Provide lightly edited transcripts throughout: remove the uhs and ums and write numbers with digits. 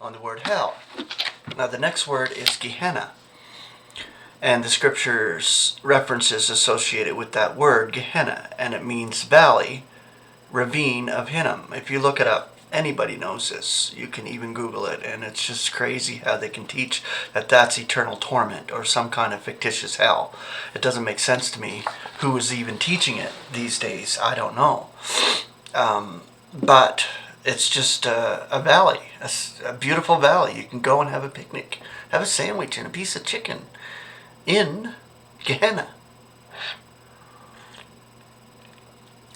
on the word hell. Now the next word is Gehenna. And the scriptures references associated with that word, Gehenna, and it means valley, ravine of Hinnom. If you look it up, anybody knows this. You can even Google it, and it's just crazy how they can teach that that's eternal torment or some kind of fictitious hell. It doesn't make sense to me. Who is even teaching it these days? I don't know. But it's just a valley, a beautiful valley. You can go and have a picnic, have a sandwich and a piece of chicken in Gehenna.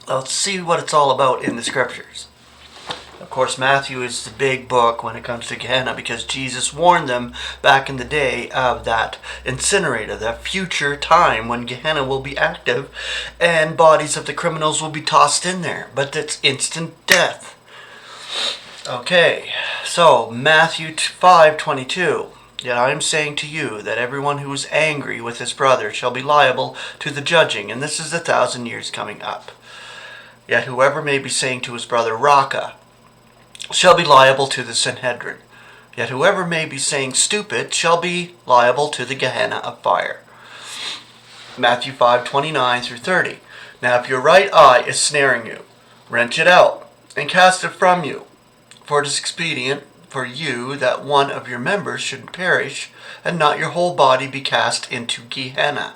Let's see what it's all about in the scriptures. Of course, Matthew is the big book when it comes to Gehenna because Jesus warned them back in the day of that incinerator, that future time when Gehenna will be active and bodies of the criminals will be tossed in there. But it's instant death. Okay, so Matthew 5:22. Yet I am saying to you that everyone who is angry with his brother shall be liable to the judging, and this is 1,000 years coming up. Yet whoever may be saying to his brother, Raka, shall be liable to the Sanhedrin. Yet whoever may be saying stupid shall be liable to the Gehenna of fire. Matthew 5:29 through 30. Now if your right eye is snaring you, wrench it out and cast it from you. For it is expedient for you that one of your members should perish, and not your whole body be cast into Gehenna.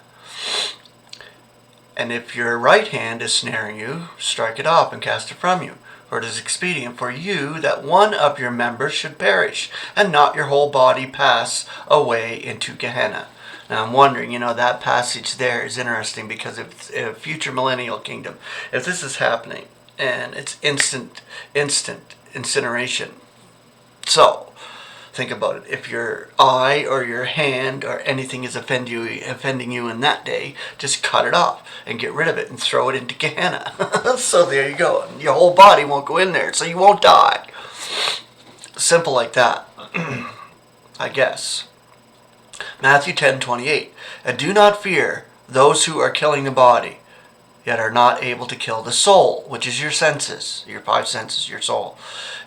And if your right hand is snaring you, strike it off and cast it from you. For it is expedient for you that one of your members should perish, and not your whole body pass away into Gehenna. Now I'm wondering, that passage there is interesting because if it's a future millennial kingdom, if this is happening, and it's instant incineration. So, think about it. If your eye or your hand or anything is offending you in that day, just cut it off and get rid of it and throw it into Gehenna. So there you go. Your whole body won't go in there, so you won't die. Simple like that, I guess. Matthew 10:28. And do not fear those who are killing the body, yet are not able to kill the soul, which is your senses, your 5 senses, your soul.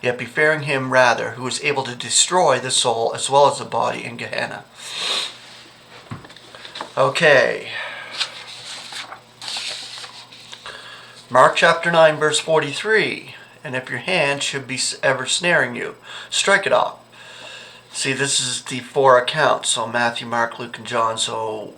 Yet be fearing him rather, who is able to destroy the soul as well as the body in Gehenna. Okay. Mark chapter 9, verse 43. And if your hand should be ever snaring you, strike it off. See, this is the 4 accounts. So Matthew, Mark, Luke, and John. So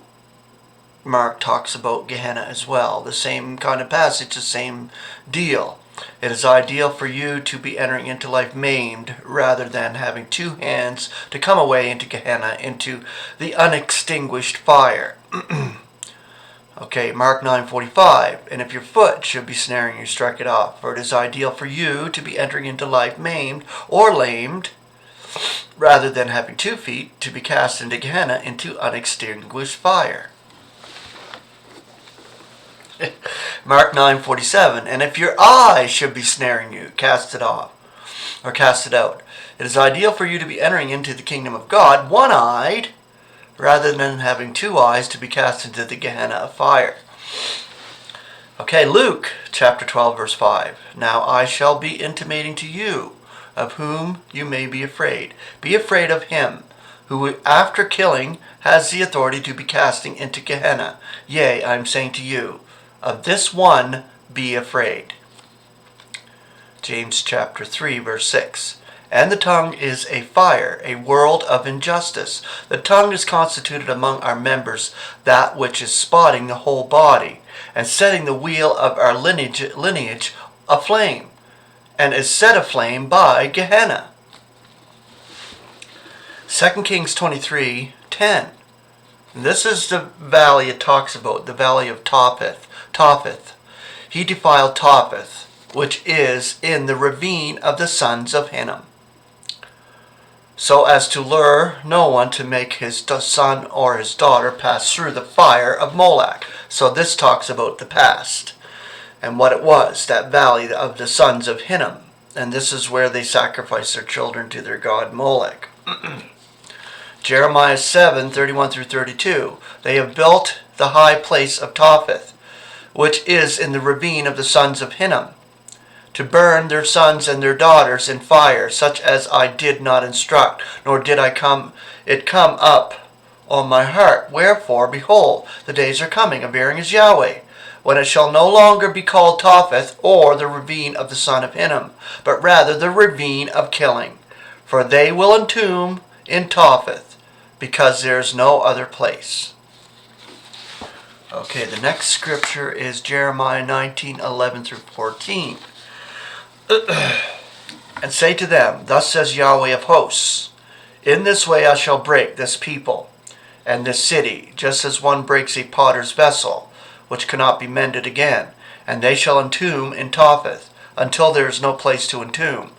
Mark talks about Gehenna as well. The same kind of passage, the same deal. It is ideal for you to be entering into life maimed rather than having 2 hands to come away into Gehenna, into the unextinguished fire. Okay, Mark 9:45. And if your foot should be snaring you, strike it off. For it is ideal for you to be entering into life maimed or lamed rather than having 2 feet to be cast into Gehenna, into unextinguished fire. Mark 9:47. And if your eye should be snaring you, cast it off, or cast it out. It is ideal for you to be entering into the kingdom of God one-eyed, rather than having 2 eyes to be cast into the Gehenna of fire. Okay, Luke chapter 12, verse 5. Now I shall be intimating to you of whom you may be afraid. Be afraid of him who after killing has the authority to be casting into Gehenna. Yea, I am saying to you, of this one be afraid. James chapter 3, verse 6. And the tongue is a fire, a world of injustice. The tongue is constituted among our members that which is spotting the whole body, and setting the wheel of our lineage aflame, and is set aflame by Gehenna. 2 Kings 23:10. This is the valley it talks about, the valley of Topheth. He defiled Topheth, which is in the ravine of the sons of Hinnom, so as to lure no one to make his son or his daughter pass through the fire of Moloch. So this talks about the past and what it was, that valley of the sons of Hinnom. And this is where they sacrificed their children to their god Moloch. Jeremiah 7:31 through 32. They have built the high place of Topheth, which is in the ravine of the sons of Hinnom, to burn their sons and their daughters in fire, such as I did not instruct, nor did come up on my heart. Wherefore, behold, the days are coming, appearing as Yahweh, when it shall no longer be called Topheth, or the ravine of the son of Hinnom, but rather the ravine of killing. For they will entomb in Topheth, because there is no other place. Okay, the next scripture is Jeremiah 19:11 through 14. And say to them, Thus says Yahweh of hosts, In this way I shall break this people and this city, just as one breaks a potter's vessel, which cannot be mended again, and they shall entomb in Topheth, until there is no place to entomb.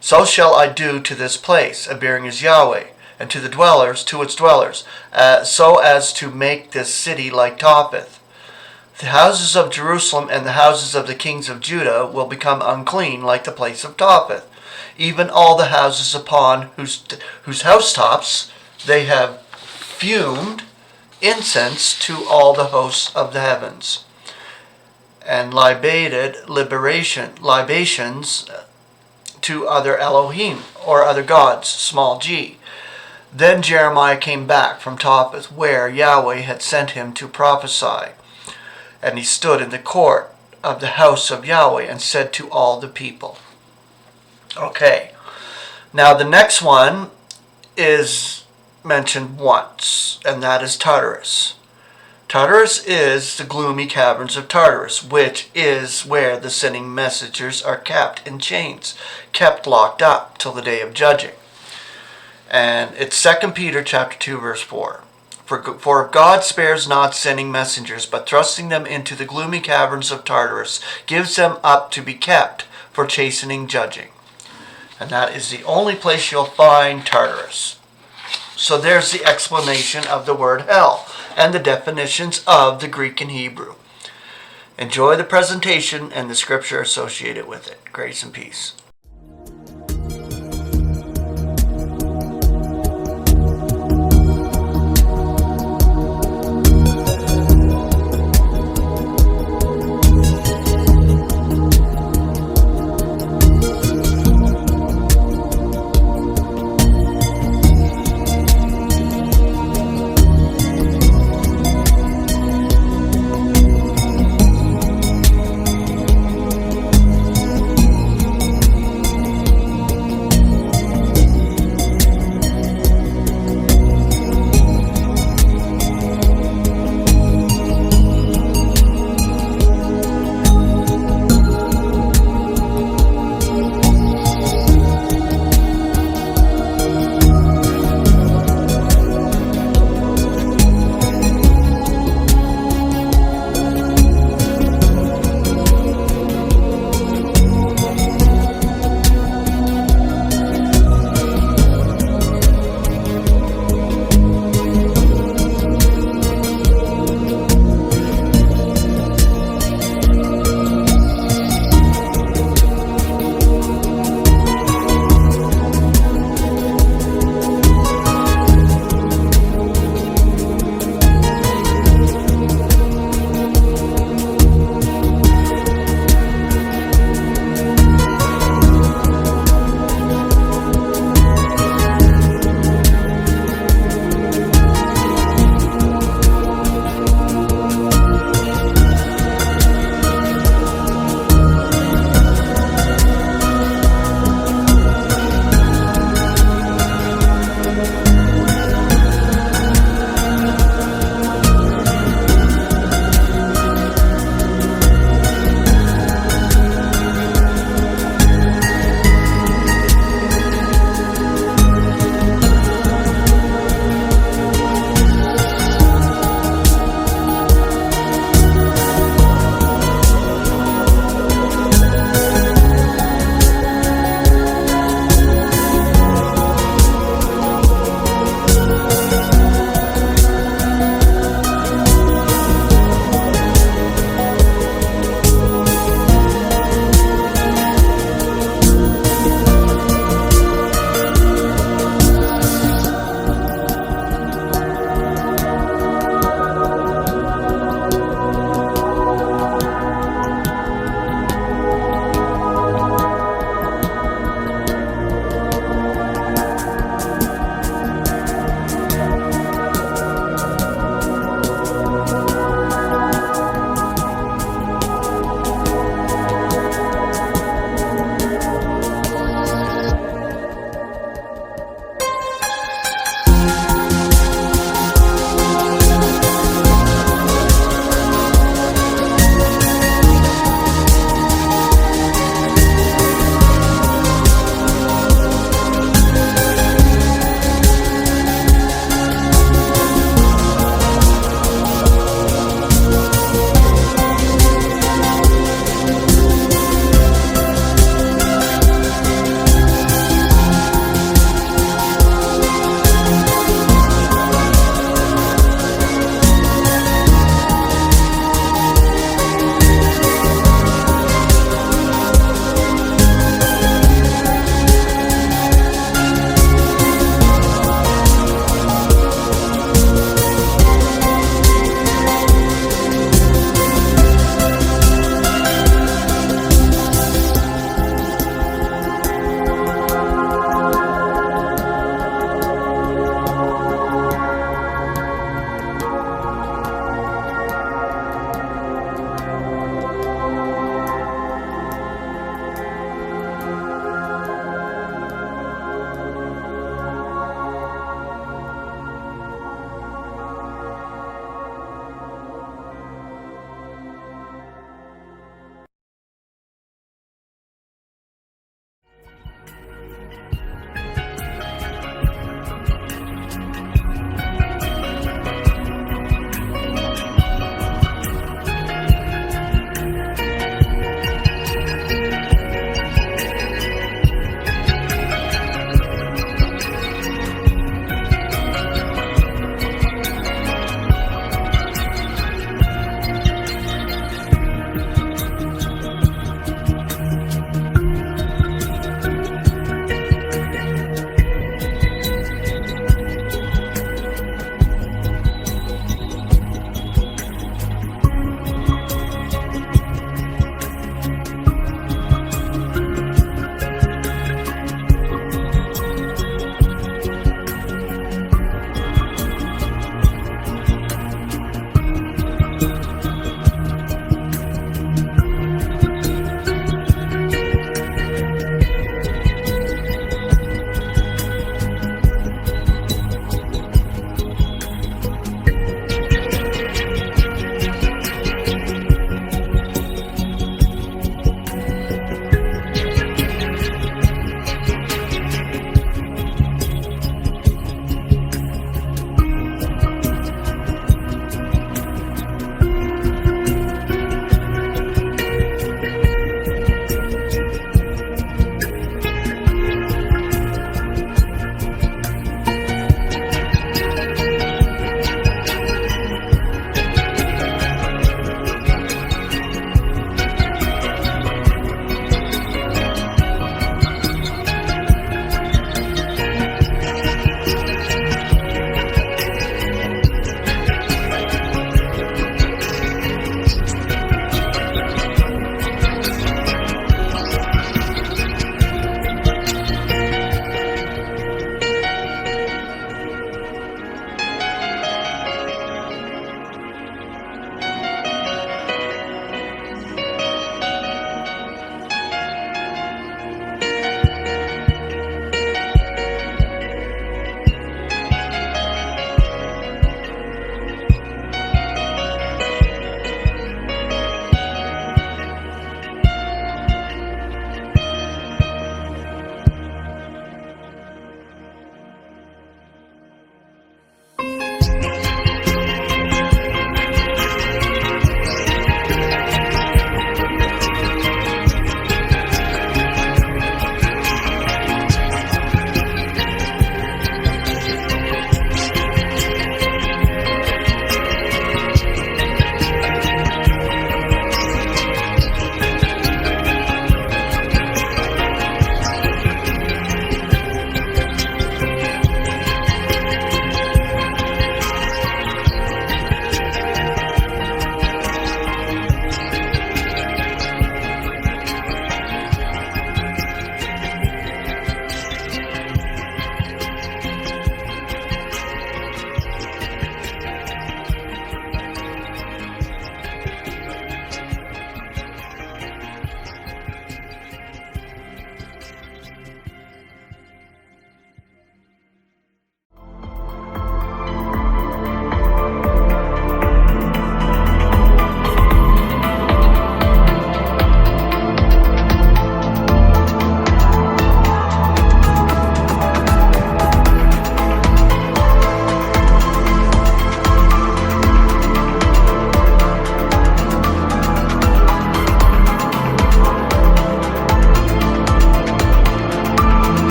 So shall I do to this place, appearing as Yahweh, and to its dwellers, so as to make this city like Topheth. The houses of Jerusalem and the houses of the kings of Judah will become unclean like the place of Topheth, even all the houses upon whose housetops they have fumed incense to all the hosts of the heavens, and libations to other Elohim, or other gods, small g. Then Jeremiah came back from Topheth, where Yahweh had sent him to prophesy. And he stood in the court of the house of Yahweh and said to all the people. Okay, now the next one is mentioned once, and that is Tartarus. Tartarus is the gloomy caverns of Tartarus, which is where the sinning messengers are kept in chains, kept locked up till the day of judging. And it's 2 Peter chapter 2, verse 4. For God spares not sinning messengers, but thrusting them into the gloomy caverns of Tartarus, gives them up to be kept for chastening judging. And that is the only place you'll find Tartarus. So there's the explanation of the word hell and the definitions of the Greek and Hebrew. Enjoy the presentation and the scripture associated with it. Grace and peace.